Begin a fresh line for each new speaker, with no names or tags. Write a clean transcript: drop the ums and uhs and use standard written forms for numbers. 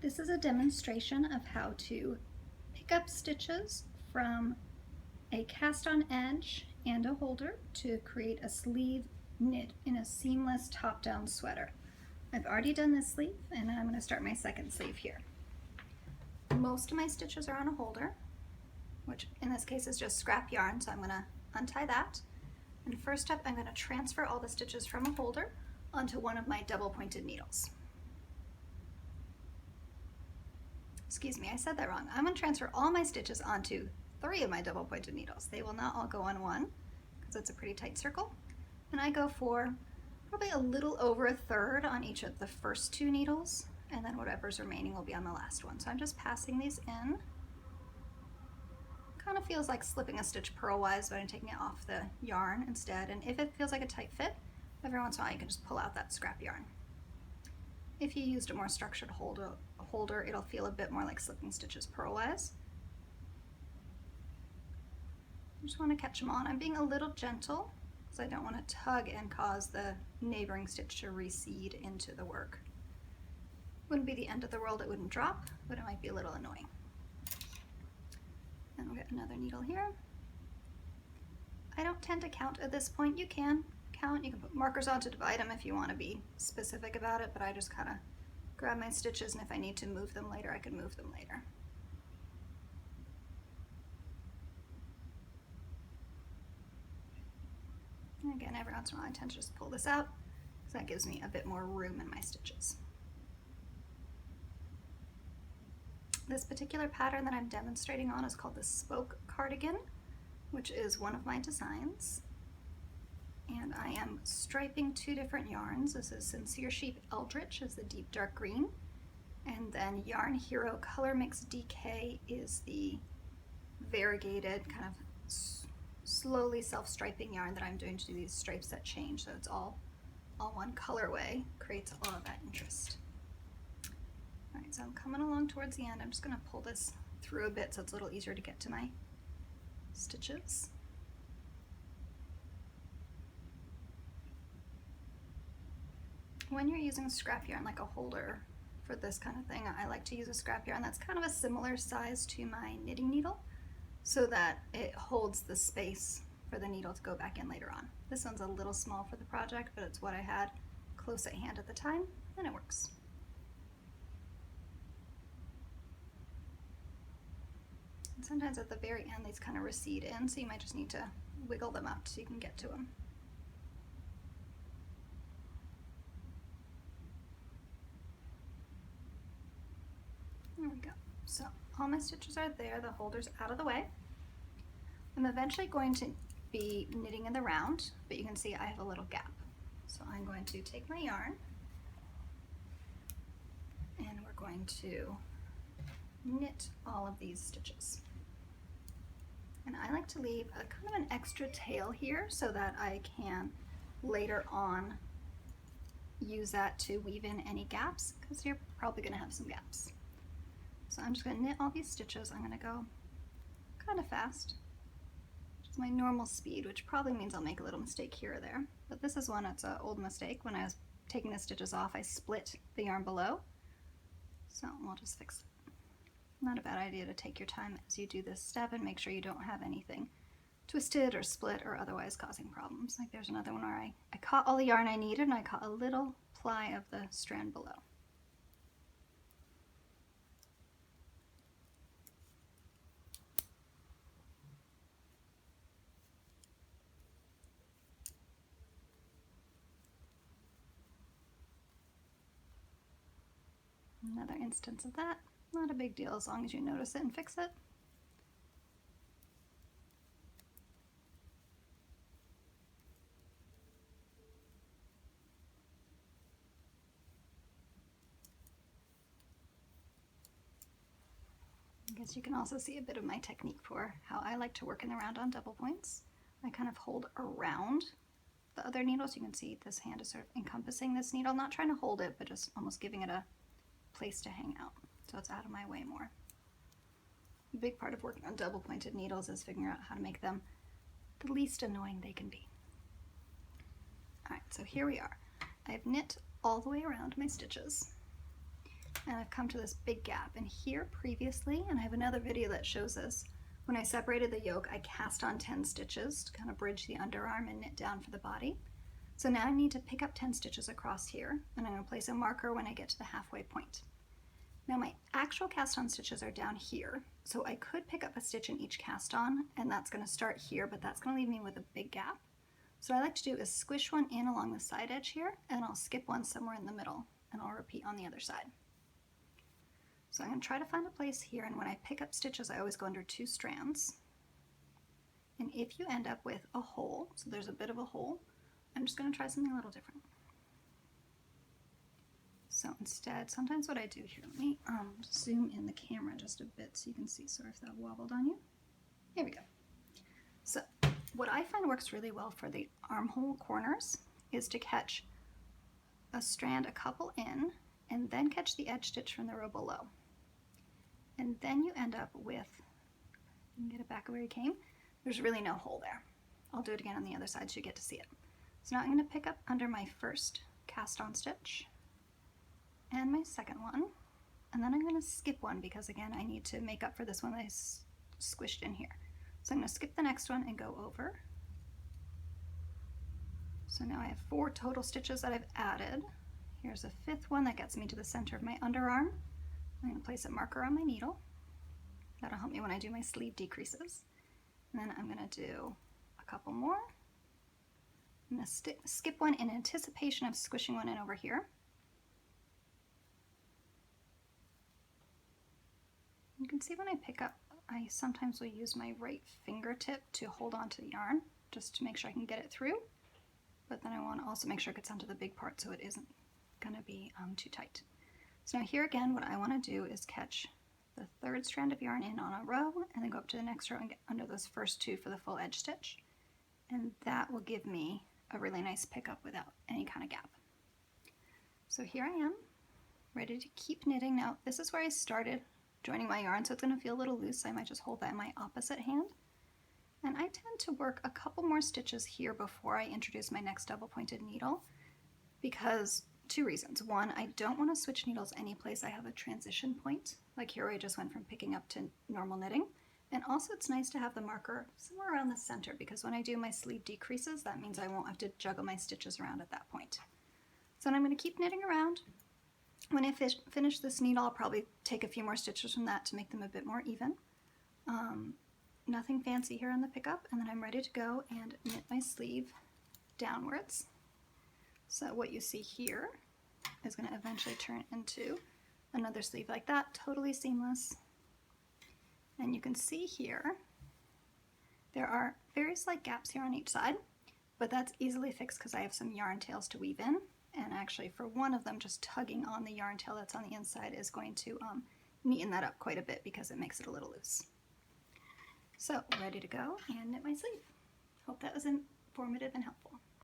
This is a demonstration of how to pick up stitches from a cast-on edge and a holder to create a sleeve knit in a seamless top-down sweater. I've already done this sleeve and I'm going to start my second sleeve here. Most of my stitches are on a holder, which in this case is just scrap yarn, so I'm going to untie that. And first up, I'm going to transfer all the stitches from a holder onto one of my double-pointed needles. Excuse me, I said that wrong. I'm going to transfer all my stitches onto 3 of my double-pointed needles. They will not all go on one because it's a pretty tight circle. And I go for probably a little over 1/3 on each of the first 2 needles, and then whatever's remaining will be on the last one. So I'm just passing these in. Kind of feels like slipping a stitch purlwise, but I'm taking it off the yarn instead. And if it feels like a tight fit, every once in a while you can just pull out that scrap yarn. If you used a more structured holder, it'll feel a bit more like slipping stitches purlwise. I just want to catch them on. I'm being a little gentle because I don't want to tug and cause the neighboring stitch to recede into the work. Wouldn't be the end of the world, it wouldn't drop, but it might be a little annoying. Then we'll get another needle here. I don't tend to count at this point. You can count, you can put markers on to divide them if you want to be specific about it, but I just kind of grab my stitches, and if I need to move them later, I can move them later. And again, every once in a while I tend to just pull this out because that gives me a bit more room in my stitches. This particular pattern that I'm demonstrating on is called the Spoke Cardigan, which is one of my designs. And I am striping 2 different yarns. This is Sincere Sheep Eldritch is the deep dark green, and then Yarn Hero Colormix DK is the variegated kind of slowly self-striping yarn that I'm doing to do these stripes that change, so it's all one colorway, creates all of that interest. All right, so I'm coming along towards the end. I'm just going to pull this through a bit so it's a little easier to get to my stitches. When you're using scrap yarn like a holder for this kind of thing, I like to use a scrap yarn that's kind of a similar size to my knitting needle so that it holds the space for the needle to go back in later on. This one's a little small for the project, but it's what I had close at hand at the time, and it works. And sometimes at the very end these kind of recede in, so you might just need to wiggle them up so you can get to them. There we go. So all my stitches are there, the holder's out of the way. I'm eventually going to be knitting in the round, but you can see I have a little gap. So I'm going to take my yarn and we're going to knit all of these stitches. And I like to leave a kind of an extra tail here so that I can later on use that to weave in any gaps, because you're probably going to have some gaps. So I'm just going to knit all these stitches. I'm going to go kind of fast, which is my normal speed, which probably means I'll make a little mistake here or there. But this is one that's an old mistake. When I was taking the stitches off, I split the yarn below. So we'll just fix it. Not a bad idea to take your time as you do this step and make sure you don't have anything twisted or split or otherwise causing problems. Like there's another one where I caught all the yarn I needed and I caught a little ply of the strand below. Another instance of that. Not a big deal as long as you notice it and fix it. I guess you can also see a bit of my technique for how I like to work in the round on double points. I kind of hold around the other needles. You can see this hand is sort of encompassing this needle, not trying to hold it, but just almost giving it a place to hang out, so it's out of my way more. A big part of working on double pointed needles is figuring out how to make them the least annoying they can be. Alright, so here we are. I've knit all the way around my stitches. and I've come to this big gap. And here previously, and I have another video that shows this, when I separated the yoke, I cast on 10 stitches to kind of bridge the underarm and knit down for the body. So now I need to pick up 10 stitches across here, and I'm going to place a marker when I get to the halfway point. Now my actual cast on stitches are down here, so I could pick up a stitch in each cast on, and that's going to start here, but that's going to leave me with a big gap. So what I like to do is squish one in along the side edge here, and I'll skip one somewhere in the middle, and I'll repeat on the other side. So I'm going to try to find a place here, and when I pick up stitches, I always go under 2 strands. And if you end up with a hole, so there's a bit of a hole, I'm just going to try something a little different. So instead, sometimes what I do here, let me zoom in the camera just a bit so you can see. Sorry if that wobbled on you. Here we go. So what I find works really well for the armhole corners is to catch a strand a couple in and then catch the edge stitch from the row below. And then you end up with, you can get it back where you came, there's really no hole there. I'll do it again on the other side so you get to see it. So now I'm going to pick up under my first cast on stitch and my second one, and then I'm going to skip one because again I need to make up for this one that I squished in here. So I'm going to skip the next one and go over. So now I have 4 total stitches that I've added. Here's a 5th one that gets me to the center of my underarm. I'm going to place a marker on my needle. That'll help me when I do my sleeve decreases. And then I'm going to do a couple more. I'm going to skip one in anticipation of squishing one in over here. You can see when I pick up, I sometimes will use my right fingertip to hold on to the yarn just to make sure I can get it through. But then I want to also make sure it gets onto the big part so it isn't going to be too tight. So now here again, what I want to do is catch the 3rd strand of yarn in on a row and then go up to the next row and get under those first 2 for the full edge stitch. And that will give me a really nice pickup without any kind of gap. So here I am, ready to keep knitting. Now this is where I started joining my yarn, so it's going to feel a little loose, so I might just hold that in my opposite hand. And I tend to work a couple more stitches here before I introduce my next double pointed needle, because 2 reasons. One, I don't want to switch needles any place I have a transition point, like here where I just went from picking up to normal knitting. And also it's nice to have the marker somewhere around the center, because when I do my sleeve decreases, that means I won't have to juggle my stitches around at that point. So I'm going to keep knitting around. When I finish this needle, I'll probably take a few more stitches from that to make them a bit more even. Nothing fancy here on the pickup, and then I'm ready to go and knit my sleeve downwards. So what you see here is going to eventually turn into another sleeve like that, totally seamless. And you can see here, there are very slight gaps here on each side, but that's easily fixed because I have some yarn tails to weave in. And actually for one of them, just tugging on the yarn tail that's on the inside is going to neaten that up quite a bit because it makes it a little loose. So ready to go and knit my sleeve. Hope that was informative and helpful.